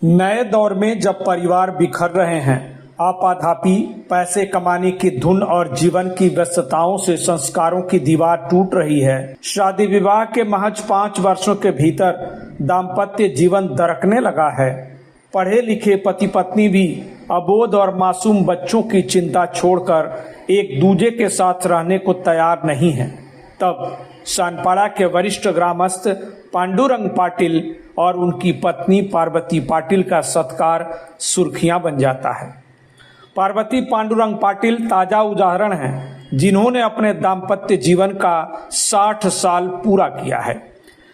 नए दौर में जब परिवार बिखर रहे हैं, आपाधापी पैसे कमाने की धुन और जीवन की व्यस्तताओं से संस्कारों की दीवार टूट रही है, शादी विवाह के महज 5 वर्षों के भीतर दाम्पत्य जीवन दरकने लगा है। पढ़े लिखे पति पत्नी भी अबोध और मासूम बच्चों की चिंता छोड़कर एक दूजे के साथ रहने को तैयार नहीं हैं। तब सानपाड़ा के वरिष्ठ ग्रामस्थ पांडुरंग पाटिल और उनकी पत्नी पार्वती पाटिल का सत्कार सुर्खियां बन जाता है। पार्वती पांडुरंग पाटिल ताजा उदाहरण हैं, जिन्होंने अपने दाम्पत्य जीवन का 60 साल पूरा किया है।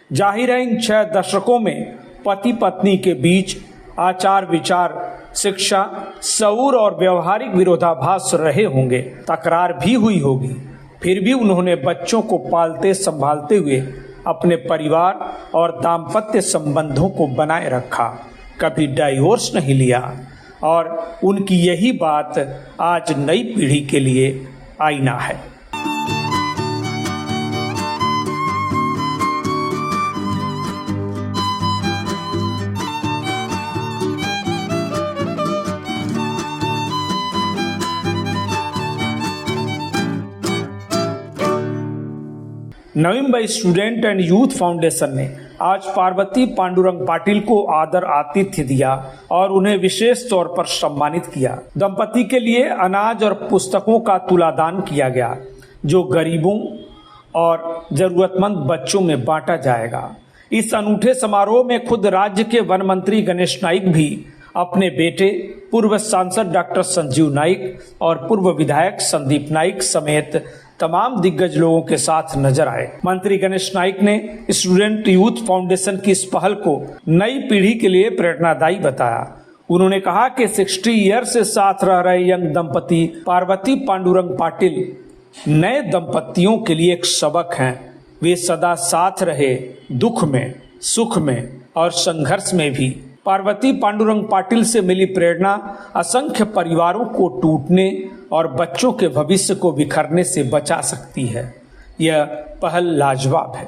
जाहिर है, इन 6 दशकों में पति पत्नी के बीच आचार विचार, शिक्षा, शऊर और व्यवहारिक विरोधाभास रहे होंगे, तकरार भी हुई होगी। फिर भी उन्होंने बच्चों को पालते संभालते हुए अपने परिवार और दाम्पत्य संबंधों को बनाए रखा, कभी डाइवोर्स नहीं लिया। और उनकी यही बात आज नई पीढ़ी के लिए आईना है। Navi Mumbai student and youth foundation ने आज पार्वती पांडुरंग पाटिल को आदर आतिथ्य दिया और उन्हें विशेष तौर पर सम्मानित किया। दंपति के लिए अनाज और पुस्तकों का तुलादान किया गया, जो गरीबों और जरूरतमंद बच्चों में बांटा जाएगा। इस अनूठे समारोह में खुद राज्य के वन मंत्री गणेश नाइक भी अपने बेटे पूर्व सांसद डॉक्टर संजीव नाइक और पूर्व विधायक संदीप नाइक समेत तमाम दिग्गज लोगों के साथ नजर आए। मंत्री गणेश नाइक ने स्टूडेंट यूथ फाउंडेशन की इस पहल को नई पीढ़ी के लिए प्रेरणादायी बताया। उन्होंने कहा कि 60 ईयर से साथ रह रहे यंग दंपति पार्वती पांडुरंग पाटिल नए दंपतियों के लिए एक सबक हैं। वे सदा साथ रहे, दुख में, सुख में और संघर्ष में भी। पार्वती पांडुरंग पाटिल से मिली प्रेरणा असंख्य परिवारों को टूटने और बच्चों के भविष्य को बिखरने से बचा सकती है। यह पहल लाजवाब है।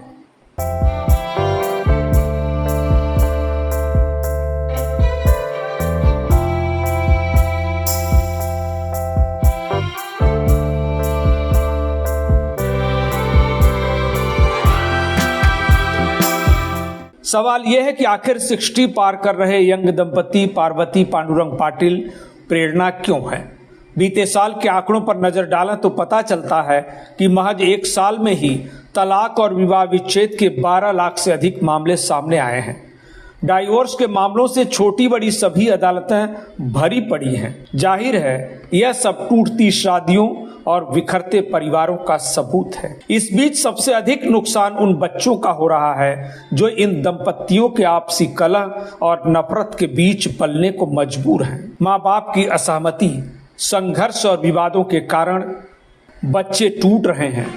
सवाल यह है कि आखिर 60 पार कर रहे यंग दंपति पार्वती पांडुरंग पाटिल प्रेरणा क्यों है? बीते साल के आंकड़ों पर नजर डालें तो पता चलता है कि महज 1 साल में ही तलाक और विवाह विच्छेद के 12 लाख से अधिक मामले सामने आए हैं। डाइवोर्स के मामलों से छोटी बड़ी सभी अदालतें भरी पड़ी हैं। जाहिर है, यह सब टूटती शादियों और बिखरते परिवारों का सबूत है। इस बीच सबसे अधिक नुकसान उन बच्चों का हो रहा है जो इन दंपतियों के आपसी कलह और नफरत के बीच पलने को मजबूर हैं। माँ बाप की असहमति, संघर्ष और विवादों के कारण बच्चे टूट रहे हैं।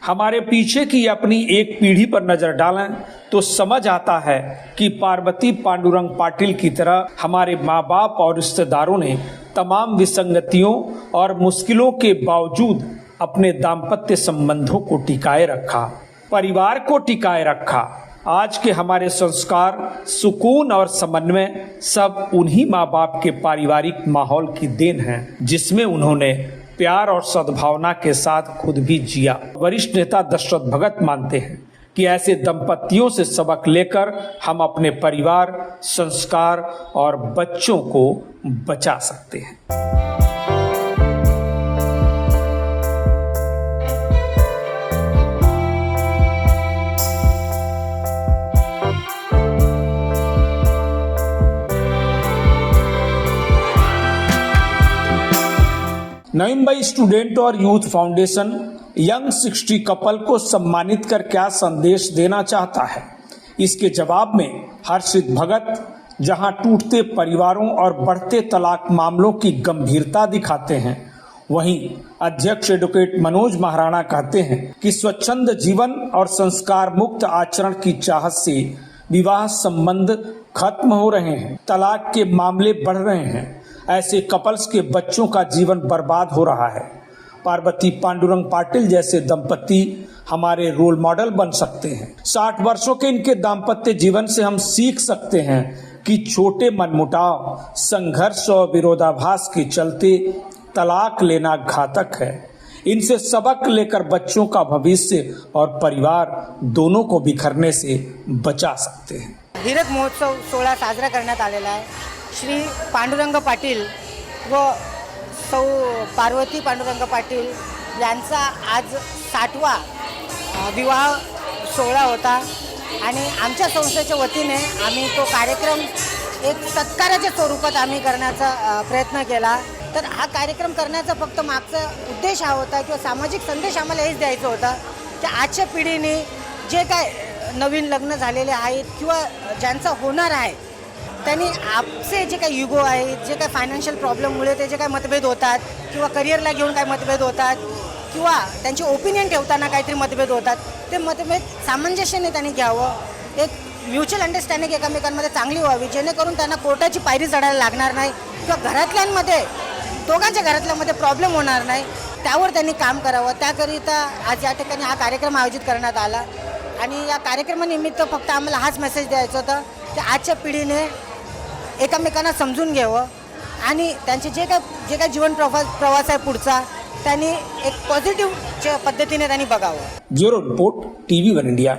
हमारे पीछे की अपनी एक पीढ़ी पर नजर डालें तो समझ आता है कि पार्वती पांडुरंग पाटिल की तरह हमारे माँ बाप और रिश्तेदारों ने तमाम विसंगतियों और मुश्किलों के बावजूद अपने दाम्पत्य संबंधों को टिकाए रखा, परिवार को टिकाए रखा। आज के हमारे संस्कार, सुकून और समन्वय सब उन्हीं माँ बाप के पारिवारिक माहौल की देन है, जिसमें उन्होंने प्यार और सद्भावना के साथ खुद भी जिया। वरिष्ठ नेता दशरथ भगत मानते हैं कि ऐसे दंपतियों से सबक लेकर हम अपने परिवार, संस्कार और बच्चों को बचा सकते हैं। नवी मुंबई स्टूडेंट और यूथ फाउंडेशन यंग 60 कपल को सम्मानित कर क्या संदेश देना चाहता है? इसके जवाब में हर्षित भगत जहां टूटते परिवारों और बढ़ते तलाक मामलों की गंभीरता दिखाते हैं, वहीं अध्यक्ष एडवोकेट मनोज महाराणा कहते हैं कि स्वच्छंद जीवन और संस्कार मुक्त आचरण की चाहत से विवाह संबंध खत्म हो रहे हैं, तलाक के मामले बढ़ रहे हैं। ऐसे कपल्स के बच्चों का जीवन बर्बाद हो रहा है। पार्वती पांडुरंग पाटिल जैसे दंपति हमारे रोल मॉडल बन सकते हैं। 60 वर्षों के इनके दाम्पत्य जीवन से हम सीख सकते हैं कि छोटे मनमुटाव, संघर्ष और विरोधाभास के चलते तलाक लेना घातक है। इनसे सबक लेकर बच्चों का भविष्य और परिवार दोनों को बिखरने से बचा सकते हैं। हीरक महोत्सव सोहळा साजरा करण्यात आलेला आहे। श्री पांडुरंग पाटील व सौ पार्वती पांडुरंग पाटील यांचा आज 60वा विवाह सोहळा होता आणि आमच्या संस्थेच्या वतीने आम्ही तो कार्यक्रम एक सत्काराच्या स्वरूपात आम्ही करण्याचा प्रयत्न केला। तर हा कार्यक्रम करण्याचा फक्त मागचा उद्देश हा होता किंवा सामाजिक संदेश आम्हाला हेच द्यायचा होता की आजच्या पिढीने जे काय नवीन लग्न झालेले आहेत किंवा ज्यांचा होणार आहे त्यांनी आपसे जे काही युगो आहेत, जे काही फायनान्शियल प्रॉब्लेममुळे ते जे काही मतभेद होतात किंवा करिअरला घेऊन काही मतभेद होतात किंवा त्यांचे ओपिनियन ठेवताना काहीतरी मतभेद होतात, ते मतभेद सामंजस्याने त्यांनी घ्यावं, एक म्युच्युअल अंडरस्टँडिंग एकमेकांमध्ये चांगली व्हावी, जेणेकरून त्यांना कोर्टाची पायरी चढायला लागणार नाही किंवा घरातल्यांमध्ये दोघांच्या घरातल्यामध्ये प्रॉब्लेम होणार नाही, त्यावर त्यांनी काम करावं। त्याकरिता आज या ठिकाणी हा कार्यक्रम आयोजित करण्यात आला आणि या कार्यक्रमानिमित्त फक्त आम्हाला हाच मेसेज द्यायचा होता की आजच्या पिढीने एकमेकांना समजून घ्यावं आणि त्यांचे जे काय जीवन प्रवास आहे पुढचा त्यांनी एक पॉझिटिव्ह पद्धतीने त्यांनी बघावं। Bureau report, TV1 India.